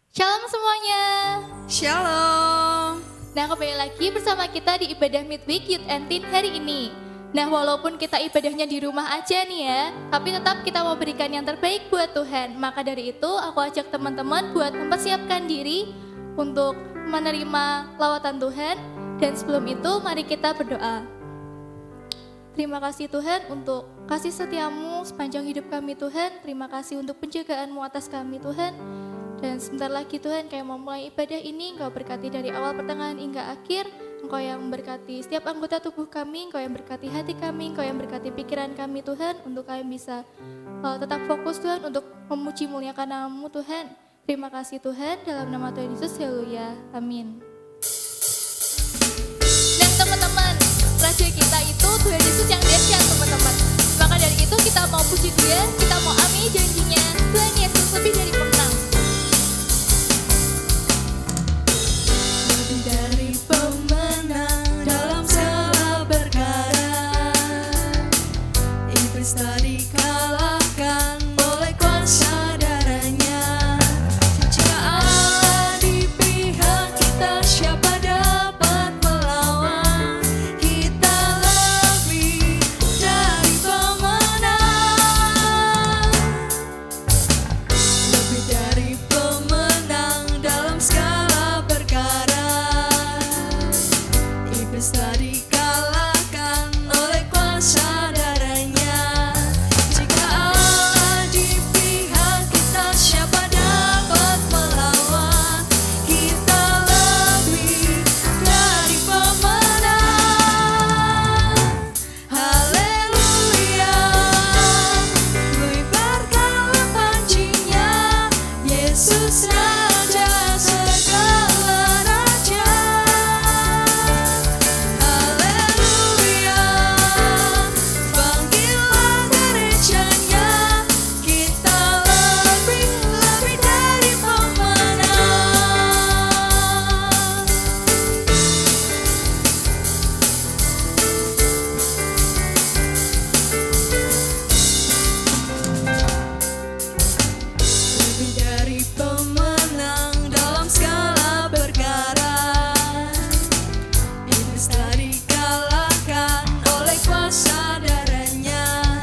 Shalom semuanya. Shalom. Nah, kembali lagi bersama kita di ibadah Midweek Youth and Teen hari ini. Nah, walaupun kita ibadahnya di rumah aja nih ya, tapi tetap kita mau berikan yang terbaik buat Tuhan. Maka dari itu, aku ajak teman-teman buat mempersiapkan diri untuk menerima lawatan Tuhan. Dan sebelum itu, mari kita berdoa. Terima kasih Tuhan untuk kasih setiamu sepanjang hidup kami Tuhan. Terima kasih untuk penjagaanmu atas kami Tuhan. Dan sebentar lagi Tuhan kayak mau mulai ibadah ini, Engkau berkati dari awal pertengahan hingga akhir. Engkau yang memberkati setiap anggota tubuh kami, Engkau yang berkati hati kami, Engkau yang berkati pikiran kami Tuhan. Untuk kami bisa tetap fokus Tuhan untuk memuji muliakan nama-Mu Tuhan. Terima kasih Tuhan, dalam nama Tuhan Yesus, haleluya, amin. Dan teman-teman, raja kita itu Tuhan Yesus yang dahsyat teman-teman. Maka dari itu kita mau puji Dia, kita mau amini janjinya. Tuhan Yesus lebih dari pemenang. Lebih dari pemenang dalam segala perkara. Iblis tak dikalahkan oleh kuasa darahnya. Jika Allah di pihak kita, siapa dapat melawan? Kita lebih dari pemenang. Lebih dari pemenang dalam segala perkara. Iblis tak dikalahkan oleh kuasa darahnya. Jika Allah di pihak kita, siapa dapat melawan? Kita lebih dari pemenang. Haleluya, mengibarkanlah pancinya, Yesus Raja segala raja. Haleluya, panggillah gerejanya, kita lebih dari pemenang. Lebih dari pemenang dalam segala perkara. Iblis tak dikalahkan oleh kuasa darahnya.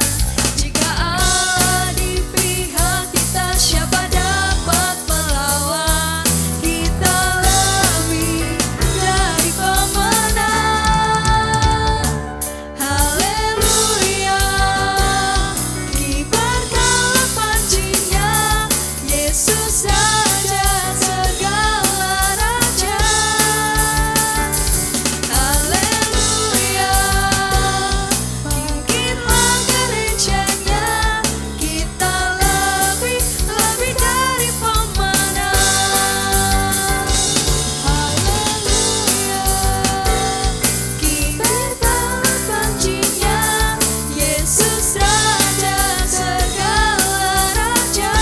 Jika Allah di pihak kita, siapa dapat melawan? Kita lebih dari pemenang. Haleluya, kibarkanlah pancinya, Yesus Raja segala raja. Haleluya, bangkitlah gerejanya, kita lebih dari pemenang. Haleluya, kibarkanlah pancinya, Yesus Raja segala raja.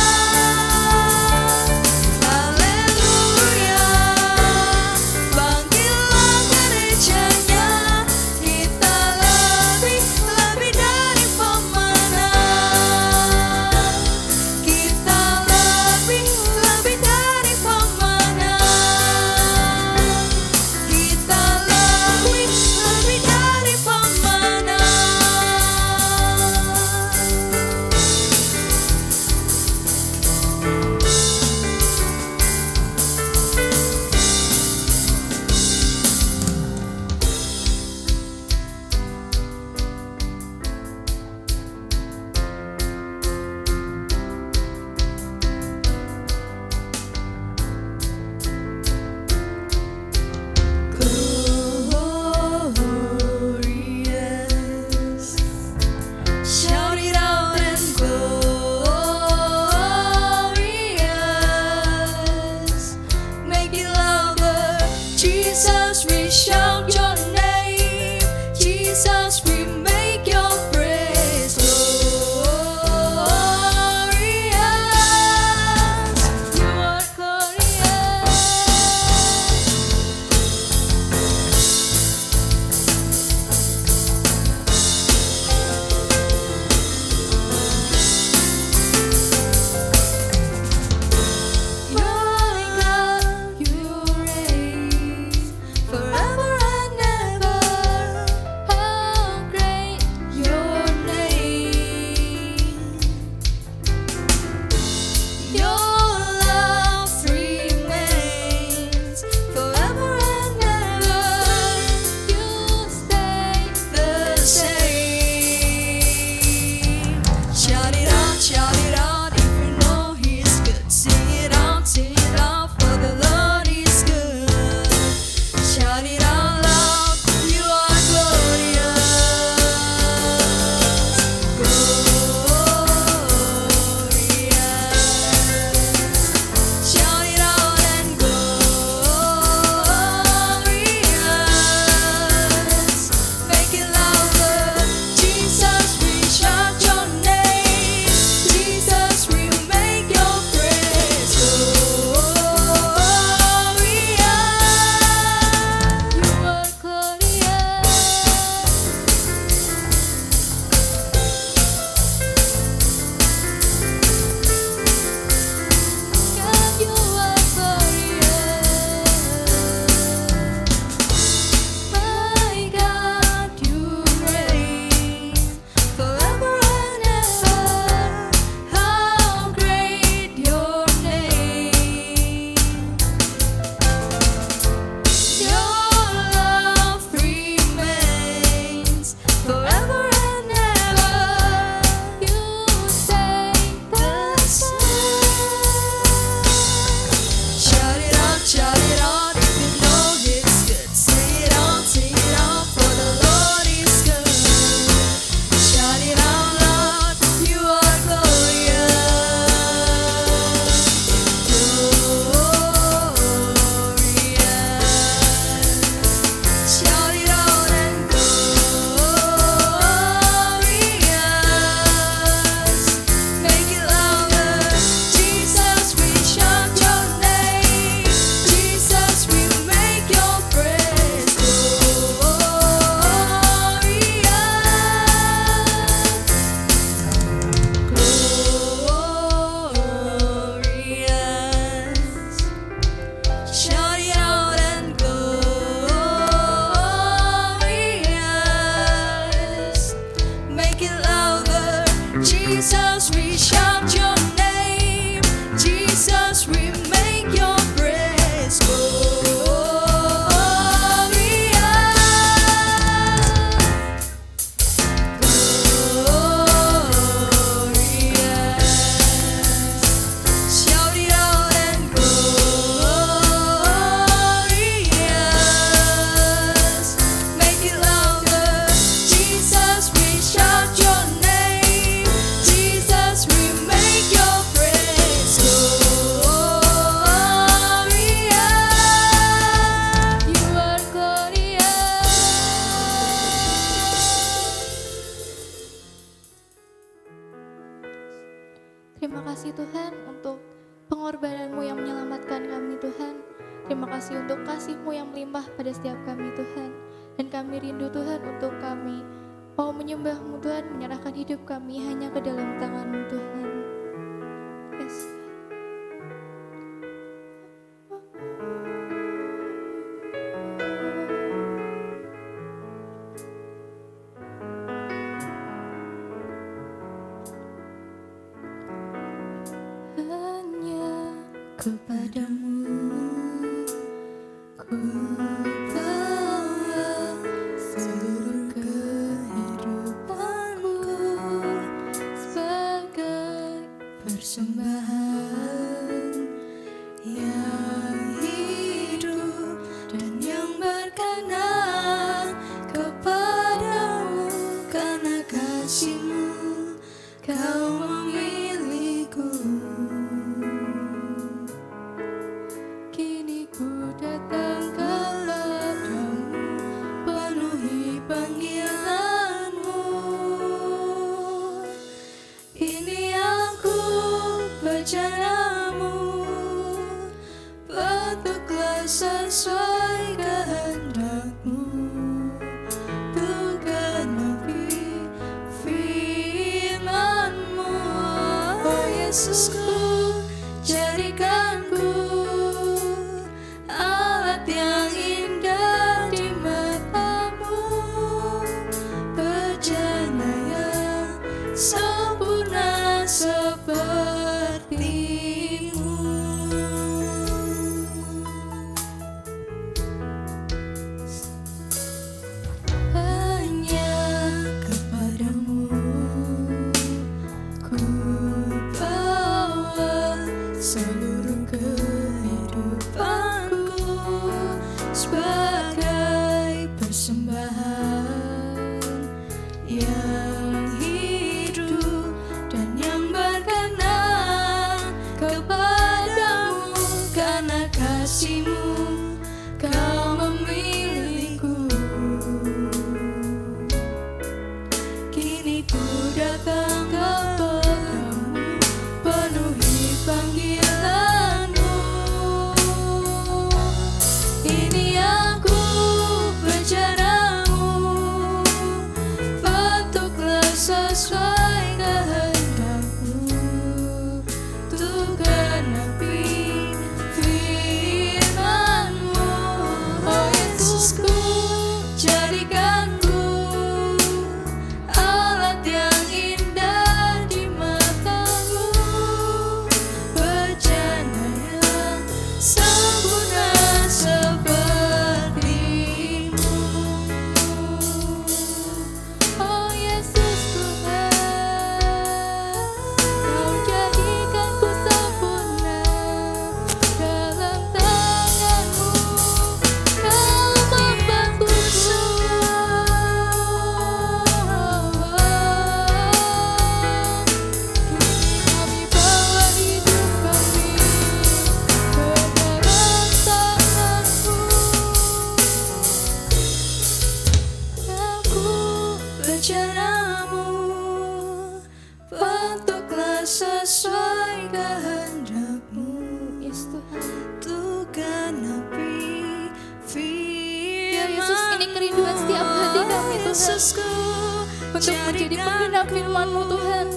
pengorbanan-Mu yang menyelamatkan kami Tuhan. Terima kasih untuk kasih-Mu yang melimpah pada setiap kami Tuhan. Dan kami rindu Tuhan untuk kami mau menyembah-Mu Tuhan, menyerahkan hidup kami hanya ke dalam tangan-Mu Tuhan. Yes. Hanya kepadamu ku bawa seluruh kehidupanku sebagai persembahan yang hidup dan yang berkenan kepadamu. Karena kasih-Mu Kau memilihku. Kini ku datang kepadamu, penuhi panggilan-Mu. Ini aku bencanamu, bentuklah sesuai kehendak-Mu. Tuh genapi firman-Mu, oh Yesusku, jadikanku alat yang indah di mata-Mu, bejana yang sempurna seperti-Mu. Hanya kepadamu ku bawa seluruh kehidupanku sebagai persembahan yang hidup dan yang berkenan kepadamu. Karena kasih-Mu Kau memilihku. Kini ku datang kepadamu, penuhi panggilan-Mu. Ini aku bencanamu, bentuklah sesuai kehendak-Mu. Tuh genapi firman-Mu, oh Yesusku, jadikanku alat yang indah di mata-Mu, bejana yang sempurna seperti-Mu. Oh Yesus Tuhan, Kau jadikanku sempurna dalam tangan-Mu. Kau membantuku. Kami bawa hidup kami ke dalam tangan-Mu. Aku bencanamu, bentuklah sesuai kehendak-Mu. Yes Tuhan, Tuh genapi firman-Mu. Ya Yesus, ini kerinduan setiap hati kami Tuhan, untuk menjadi penggenap firman-Mu Tuhan.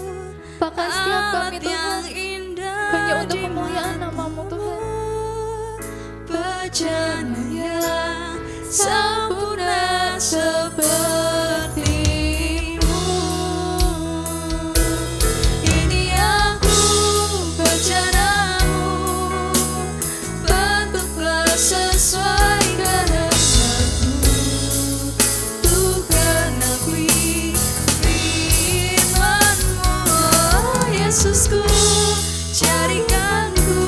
Bahkan setiap kami Tuhan, hanya untuk kemuliaan nama-Mu Tuhan. Bejana yang sempurna seperti-Mu. Ini aku bencanamu, bentuklah sesuai kehendak-Mu. Tuh genapi firman-Mu, oh Yesusku, jadikanku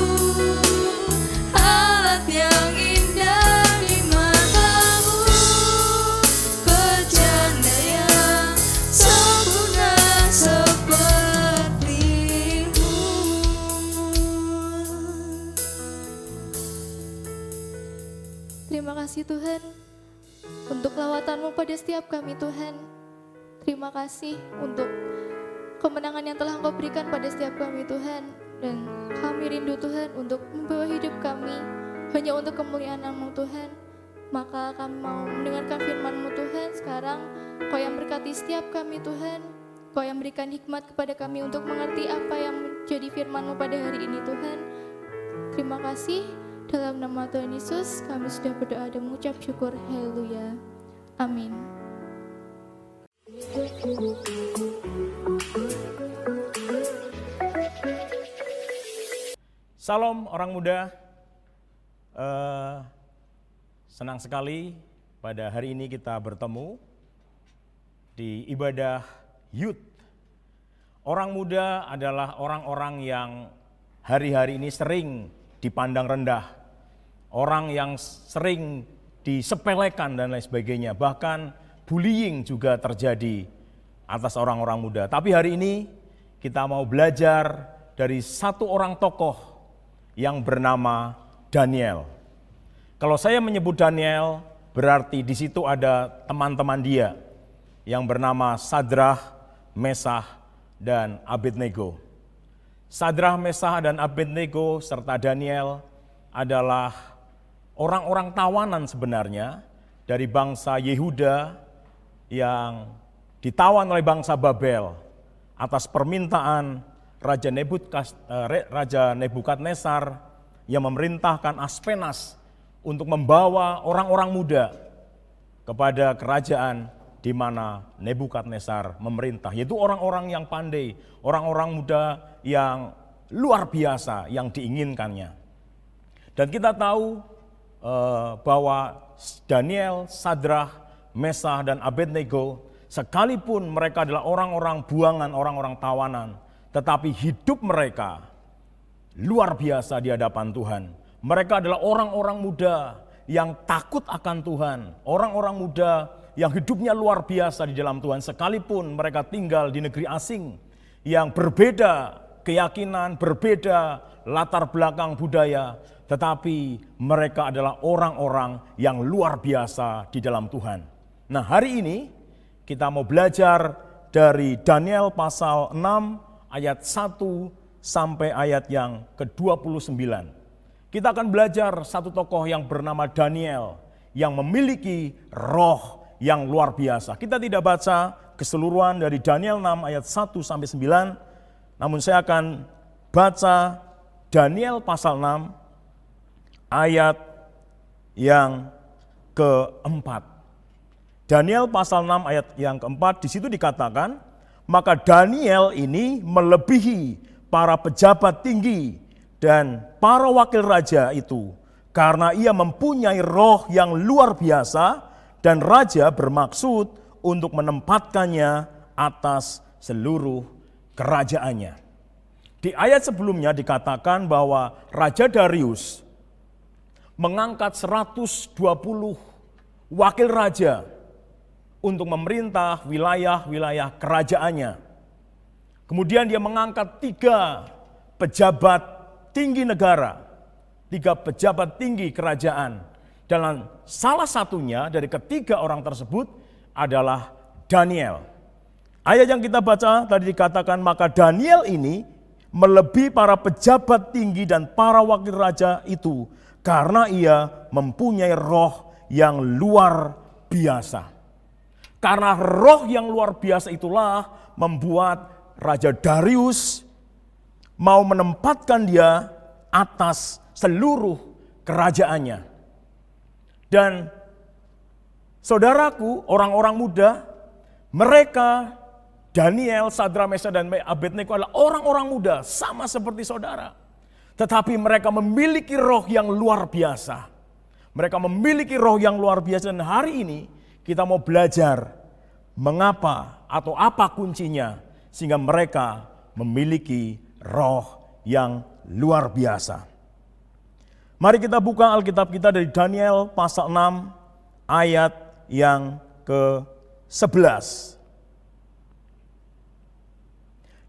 alat yang indah di mata-Mu, bejana yang sempurna seperti-Mu. Terima kasih Tuhan untuk lawatan-Mu pada setiap kami Tuhan. Terima kasih untuk kemenangan yang telah Engkau berikan pada setiap kami Tuhan. Dan kami rindu Tuhan untuk membawa hidup kami hanya untuk kemuliaan nama Tuhan. Maka kami mau mendengarkan firman-Mu Tuhan sekarang. Kau yang berkati setiap kami Tuhan. Kau yang berikan hikmat kepada kami untuk mengerti apa yang menjadi firman-Mu pada hari ini Tuhan. Terima kasih. Dalam nama Tuhan Yesus kami sudah berdoa dan mengucap syukur. Haleluya. Amin. Salam orang muda, senang sekali pada hari ini kita bertemu di ibadah youth. Orang muda adalah orang-orang yang hari-hari ini sering dipandang rendah, orang yang sering disepelekan dan lain sebagainya, bahkan bullying juga terjadi atas orang-orang muda. Tapi hari ini kita mau belajar dari satu orang tokoh yang bernama Daniel. Kalau saya menyebut Daniel, berarti di situ ada teman-teman dia yang bernama Sadrah, Mesah, dan Abednego. Sadrah, Mesah, dan Abednego serta Daniel adalah orang-orang tawanan sebenarnya dari bangsa Yehuda yang ditawan oleh bangsa Babel atas permintaan Raja Nebukadnezar yang memerintahkan Aspenas untuk membawa orang-orang muda kepada kerajaan di mana Nebukadnezar memerintah, yaitu orang-orang yang pandai, orang-orang muda yang luar biasa yang diinginkannya. Dan kita tahu bahwa Daniel, Sadrah, Mesah, dan Abednego, sekalipun mereka adalah orang-orang buangan, orang-orang tawanan, tetapi hidup mereka luar biasa di hadapan Tuhan. Mereka adalah orang-orang muda yang takut akan Tuhan, orang-orang muda yang hidupnya luar biasa di dalam Tuhan, sekalipun mereka tinggal di negeri asing yang berbeda keyakinan, berbeda latar belakang budaya, tetapi mereka adalah orang-orang yang luar biasa di dalam Tuhan. Nah, hari ini kita mau belajar dari Daniel pasal 6 ayat 1 sampai ayat yang ke-29. Kita akan belajar satu tokoh yang bernama Daniel yang memiliki roh yang luar biasa. Kita tidak baca keseluruhan dari Daniel 6 ayat 1 sampai 9, namun saya akan baca Daniel pasal 6 ayat yang keempat. Daniel pasal 6 ayat yang keempat, di situ dikatakan, maka Daniel ini melebihi para pejabat tinggi dan para wakil raja itu, karena ia mempunyai roh yang luar biasa dan raja bermaksud untuk menempatkannya atas seluruh kerajaannya. Di ayat sebelumnya dikatakan bahwa Raja Darius mengangkat 120 wakil raja untuk memerintah wilayah-wilayah kerajaannya. Kemudian dia mengangkat 3 pejabat tinggi negara, 3 pejabat tinggi kerajaan. Dan salah satunya dari ketiga orang tersebut adalah Daniel. Ayat yang kita baca tadi dikatakan, maka Daniel ini melebihi para pejabat tinggi dan para wakil raja itu, karena ia mempunyai roh yang luar biasa. Karena roh yang luar biasa itulah membuat Raja Darius mau menempatkan dia atas seluruh kerajaannya. Dan saudaraku, orang-orang muda, mereka Daniel, Sadrah, Mesah, dan Abednego adalah orang-orang muda sama seperti saudara. Tetapi mereka memiliki roh yang luar biasa. Mereka memiliki roh yang luar biasa, dan hari ini kita mau belajar mengapa atau apa kuncinya sehingga mereka memiliki roh yang luar biasa. Mari kita buka Alkitab kita dari Daniel pasal 6 ayat yang ke-11.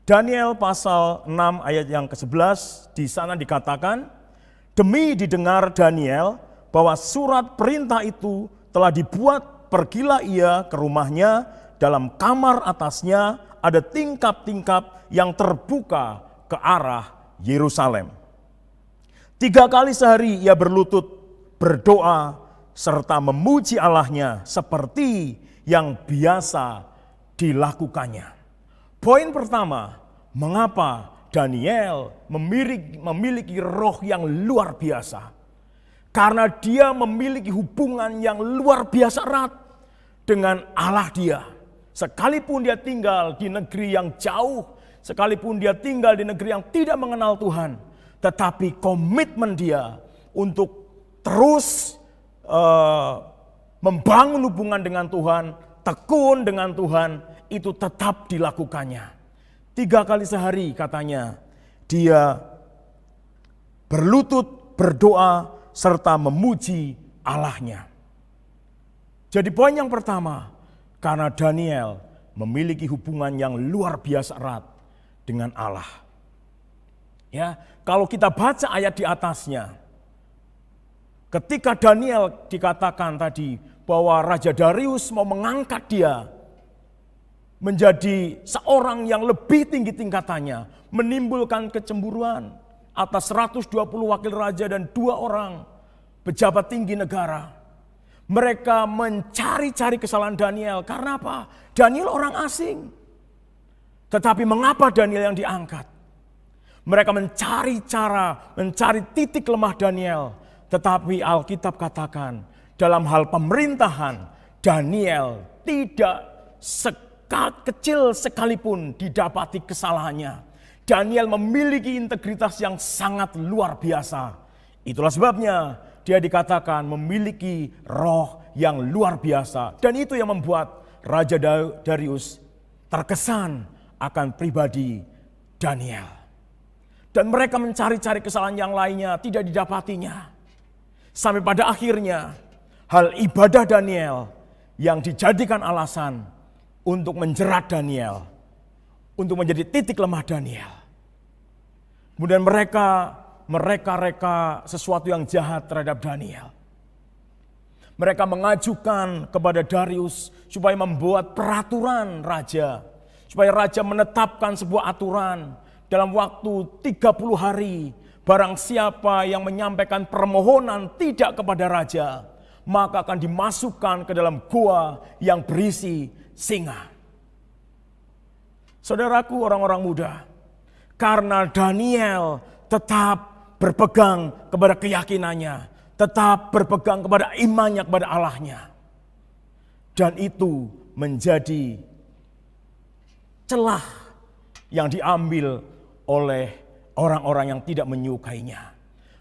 Daniel pasal 6 ayat yang ke-11, di sana dikatakan, demi didengar Daniel bahwa surat perintah itu telah dibuat, pergilah ia ke rumahnya, dalam kamar atasnya ada tingkap-tingkap yang terbuka ke arah Yerusalem. 3 kali sehari ia berlutut, berdoa, serta memuji Allahnya seperti yang biasa dilakukannya. Poin pertama, mengapa Daniel memiliki roh yang luar biasa? Karena dia memiliki hubungan yang luar biasa erat dengan Allah dia. Sekalipun dia tinggal di negeri yang jauh, sekalipun dia tinggal di negeri yang tidak mengenal Tuhan, tetapi komitmen dia untuk terus membangun hubungan dengan Tuhan, tekun dengan Tuhan, itu tetap dilakukannya. 3 kali sehari katanya dia berlutut, berdoa, serta memuji Allahnya. Jadi poin yang pertama, karena Daniel memiliki hubungan yang luar biasa erat dengan Allah. Ya, kalau kita baca ayat di atasnya, ketika Daniel dikatakan tadi bahwa Raja Darius mau mengangkat dia menjadi seorang yang lebih tinggi tingkatannya, menimbulkan kecemburuan atas 120 wakil raja dan 2 orang pejabat tinggi negara. Mereka mencari-cari kesalahan Daniel. Karena apa? Daniel orang asing. Tetapi mengapa Daniel yang diangkat? Mereka mencari cara, mencari titik lemah Daniel. Tetapi Alkitab katakan, dalam hal pemerintahan, Daniel tidak kecil sekalipun didapati kesalahannya. Daniel memiliki integritas yang sangat luar biasa. Itulah sebabnya dia dikatakan memiliki roh yang luar biasa. Dan itu yang membuat Raja Darius terkesan akan pribadi Daniel. Dan mereka mencari-cari kesalahan yang lainnya, tidak didapatinya. Sampai pada akhirnya hal ibadah Daniel yang dijadikan alasan untuk menjerat Daniel, untuk menjadi titik lemah Daniel. Kemudian mereka sesuatu yang jahat terhadap Daniel. Mereka mengajukan kepada Darius supaya membuat peraturan raja. Supaya raja menetapkan sebuah aturan dalam waktu 30 hari. Barang siapa yang menyampaikan permohonan tidak kepada raja, maka akan dimasukkan ke dalam gua yang berisi singa. Saudaraku orang-orang muda, karena Daniel tetap berpegang kepada keyakinannya, tetap berpegang kepada imannya kepada Allahnya. Dan itu menjadi celah yang diambil oleh orang-orang yang tidak menyukainya.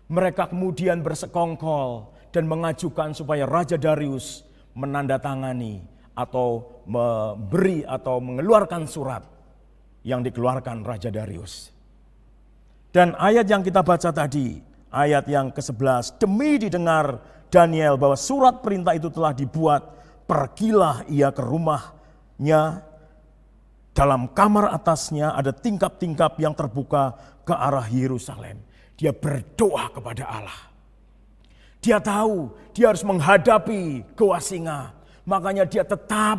Mereka kemudian bersekongkol dan mengajukan supaya Raja Darius menandatangani atau memberi atau mengeluarkan surat yang dikeluarkan Raja Darius. Dan ayat yang kita baca tadi, ayat yang ke-11, demi didengar Daniel bahwa surat perintah itu telah dibuat, pergilah ia ke rumahnya. Dalam kamar atasnya ada tingkap-tingkap yang terbuka ke arah Yerusalem. Dia berdoa kepada Allah. Dia tahu dia harus menghadapi gua singa. Makanya dia tetap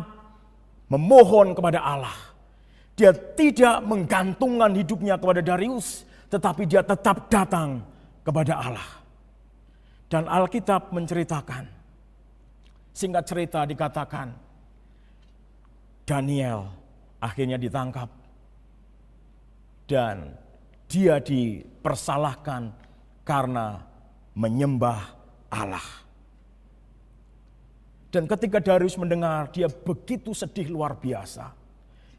memohon kepada Allah. Dia tidak menggantungkan hidupnya kepada Darius, tetapi dia tetap datang kepada Allah. Dan Alkitab menceritakan, singkat cerita dikatakan, Daniel akhirnya ditangkap. Dan dia dipersalahkan karena menyembah Allah. Dan ketika Darius mendengar, dia begitu sedih luar biasa.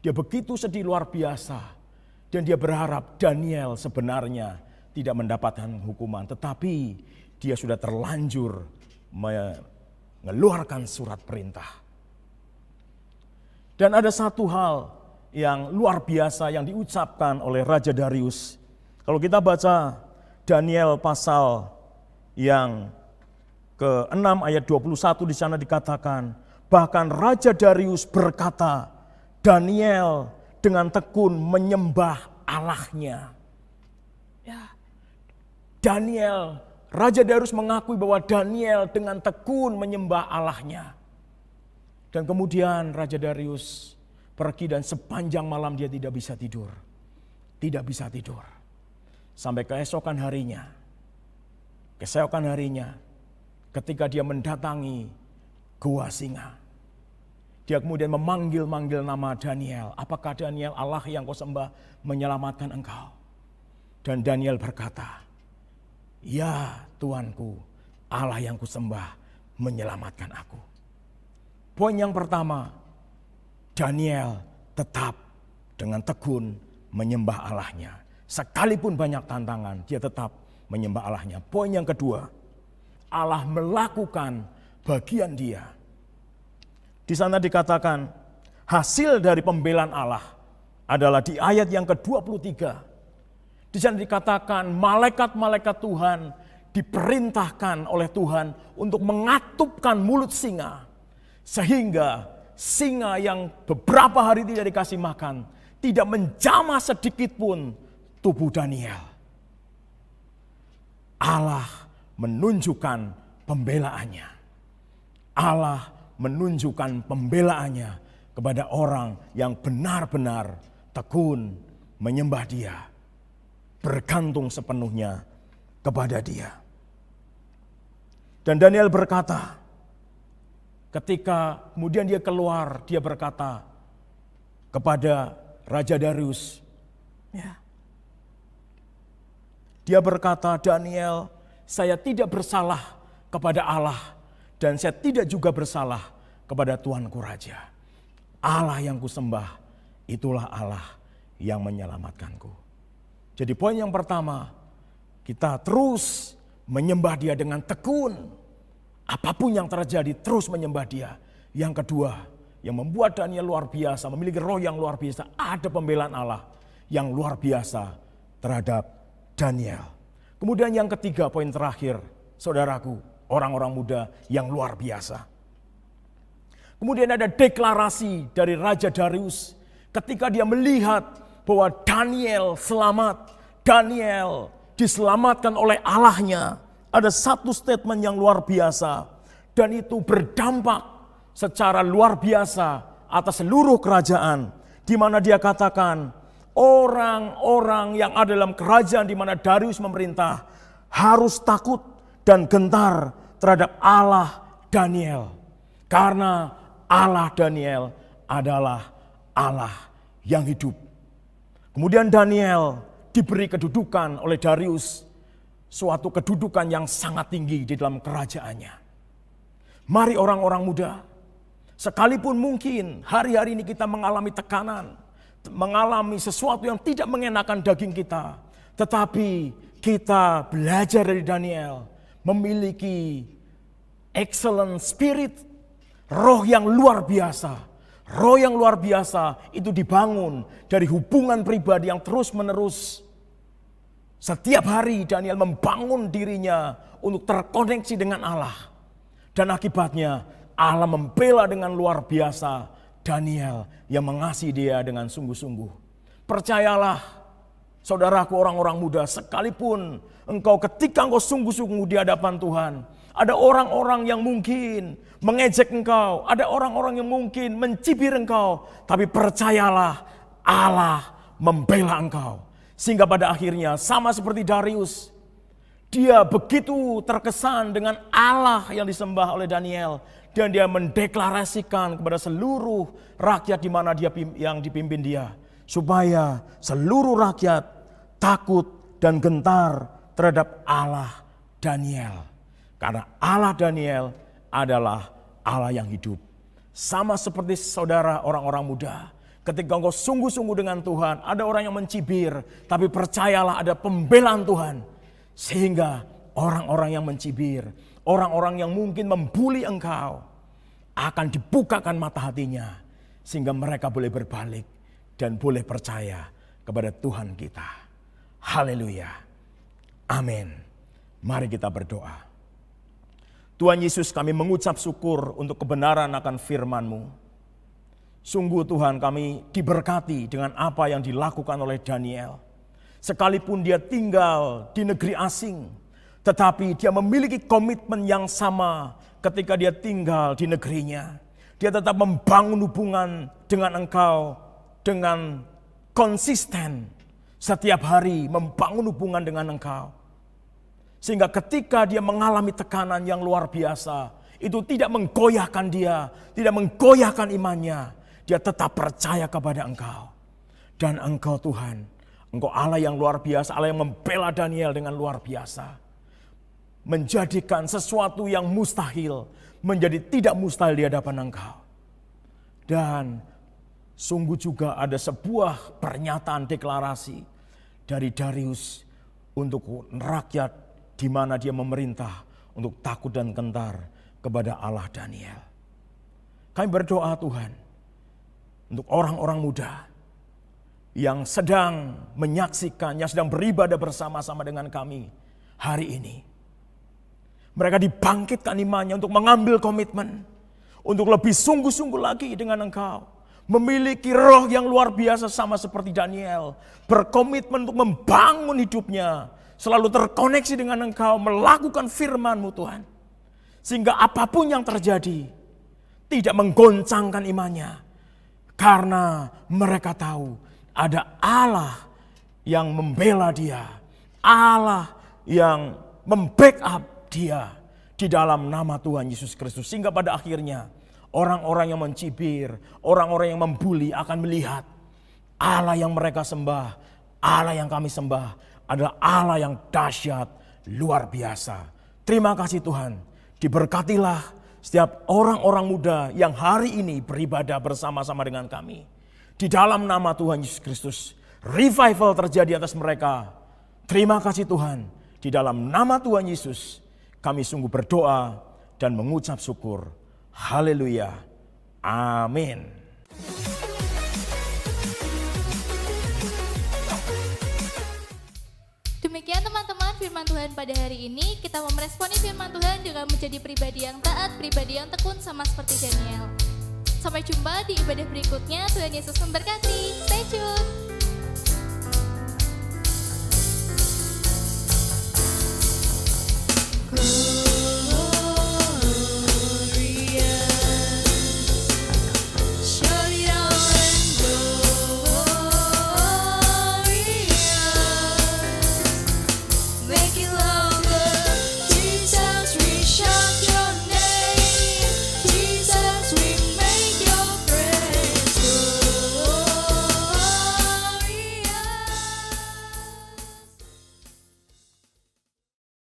Dia begitu sedih luar biasa. Dan dia berharap Daniel sebenarnya tidak mendapatkan hukuman. Tetapi dia sudah terlanjur mengeluarkan surat perintah. Dan ada satu hal yang luar biasa yang diucapkan oleh Raja Darius. Kalau kita baca Daniel pasal yang ke-6 ayat 21 di sana dikatakan, bahkan Raja Darius berkata, Daniel dengan tekun menyembah Allahnya. Ya. Raja Darius mengakui bahwa Daniel dengan tekun menyembah Allahnya. Dan kemudian Raja Darius pergi dan sepanjang malam dia tidak bisa tidur. Tidak bisa tidur. Sampai keesokan harinya, ketika dia mendatangi gua singa, dia kemudian memanggil nama Daniel. Apakah Daniel, Allah yang kau sembah menyelamatkan engkau? Dan Daniel berkata, ya Tuanku, Allah yang kusembah menyelamatkan aku. Poin yang pertama, Daniel tetap dengan tekun menyembah Allahnya. Sekalipun banyak tantangan, dia tetap menyembah Allahnya. Poin yang kedua, Allah melakukan bagian dia. Di sana dikatakan hasil dari pembelaan Allah adalah di ayat yang ke-23. Di sana dikatakan malaikat-malaikat Tuhan diperintahkan oleh Tuhan untuk mengatupkan mulut singa. Sehingga singa yang beberapa hari tidak dikasih makan tidak menjamah sedikit pun tubuh Daniel. Allah menunjukkan pembelaannya. Allah menunjukkan pembelaannya kepada orang yang benar-benar tekun menyembah dia, bergantung sepenuhnya kepada dia. Dan Daniel berkata, ketika kemudian dia keluar, dia berkata kepada Raja Darius, dia berkata, Daniel, saya tidak bersalah kepada Allah dan saya tidak juga bersalah kepada Tuanku Raja. Allah yang kusembah, itulah Allah yang menyelamatkanku. Jadi poin yang pertama, kita terus menyembah dia dengan tekun. Apapun yang terjadi, terus menyembah dia. Yang kedua, yang membuat Daniel luar biasa, memiliki roh yang luar biasa, ada pembelaan Allah yang luar biasa terhadap Daniel. Kemudian yang ketiga, poin terakhir, saudaraku, orang-orang muda yang luar biasa. Kemudian ada deklarasi dari Raja Darius ketika dia melihat bahwa Daniel selamat, Daniel diselamatkan oleh Allahnya. Ada satu statement yang luar biasa dan itu berdampak secara luar biasa atas seluruh kerajaan, di mana dia katakan orang-orang yang ada dalam kerajaan di mana Darius memerintah harus takut dan gentar terhadap Allah Daniel. Karena Allah Daniel adalah Allah yang hidup. Kemudian Daniel diberi kedudukan oleh Darius, suatu kedudukan yang sangat tinggi di dalam kerajaannya. Mari orang-orang muda, sekalipun mungkin hari-hari ini kita mengalami tekanan, mengalami sesuatu yang tidak mengenakan daging kita, tetapi kita belajar dari Daniel, memiliki excellent spirit, roh yang luar biasa. Roh yang luar biasa itu dibangun dari hubungan pribadi yang terus-menerus. Setiap hari Daniel membangun dirinya untuk terkoneksi dengan Allah. Dan akibatnya Allah membela dengan luar biasa Daniel yang mengasihi dia dengan sungguh-sungguh. Percayalah saudaraku orang-orang muda, sekalipun ketika engkau sungguh-sungguh di hadapan Tuhan, ada orang-orang yang mungkin mengejek engkau, ada orang-orang yang mungkin mencibir engkau, tapi percayalah Allah membela engkau. Sehingga pada akhirnya sama seperti Darius, dia begitu terkesan dengan Allah yang disembah oleh Daniel dan dia mendeklarasikan kepada seluruh rakyat di mana dia yang dipimpin dia, supaya seluruh rakyat takut dan gentar terhadap Allah Daniel. Karena Allah Daniel adalah Allah yang hidup. Sama seperti saudara orang-orang muda, ketika engkau sungguh-sungguh dengan Tuhan, ada orang yang mencibir, tapi percayalah ada pembelaan Tuhan. Sehingga orang-orang yang mencibir, orang-orang yang mungkin membuli engkau, akan dibukakan mata hatinya. Sehingga mereka boleh berbalik dan boleh percaya kepada Tuhan kita. Haleluya. Amin. Mari kita berdoa. Tuhan Yesus, kami mengucap syukur untuk kebenaran akan firman-Mu. Sungguh Tuhan, kami diberkati dengan apa yang dilakukan oleh Daniel. Sekalipun dia tinggal di negeri asing, tetapi dia memiliki komitmen yang sama ketika dia tinggal di negerinya. Dia tetap membangun hubungan dengan Engkau dengan konsisten. setiap hari membangun hubungan dengan Engkau. Sehingga ketika dia mengalami tekanan yang luar biasa, itu tidak menggoyahkan dia, tidak menggoyahkan imannya. Dia tetap percaya kepada Engkau. Dan Engkau Tuhan, Engkau Allah yang luar biasa, Allah yang membela Daniel dengan luar biasa. Menjadikan sesuatu yang mustahil menjadi tidak mustahil di hadapan Engkau. Dan sungguh juga ada sebuah pernyataan deklarasi dari Darius untuk rakyat di mana dia memerintah untuk takut dan gentar kepada Allah Daniel. Kami berdoa Tuhan untuk orang-orang muda yang sedang menyaksikan, yang sedang beribadah bersama-sama dengan kami hari ini. Mereka dibangkitkan imannya untuk mengambil komitmen, untuk lebih sungguh-sungguh lagi dengan Engkau. Memiliki roh yang luar biasa sama seperti Daniel. Berkomitmen untuk membangun hidupnya. Selalu terkoneksi dengan Engkau, melakukan firman-Mu Tuhan. Sehingga apapun yang terjadi, tidak menggoncangkan imannya. Karena mereka tahu ada Allah yang membela dia. Allah yang membackup dia di dalam nama Tuhan Yesus Kristus. Sehingga pada akhirnya orang-orang yang mencibir, orang-orang yang membuli akan melihat Allah yang mereka sembah, Allah yang kami sembah adalah Allah yang dahsyat, luar biasa. Terima kasih Tuhan, diberkatilah setiap orang-orang muda yang hari ini beribadah bersama-sama dengan kami. Di dalam nama Tuhan Yesus Kristus, revival terjadi atas mereka. Terima kasih Tuhan, di dalam nama Tuhan Yesus kami sungguh berdoa dan mengucap syukur. Haleluya. Amin. Demikian teman-teman firman Tuhan pada hari ini. Kita mau meresponi firman Tuhan dengan menjadi pribadi yang taat, pribadi yang tekun sama seperti Daniel. Sampai jumpa di ibadah berikutnya. Tuhan Yesus memberkati. Stay tune.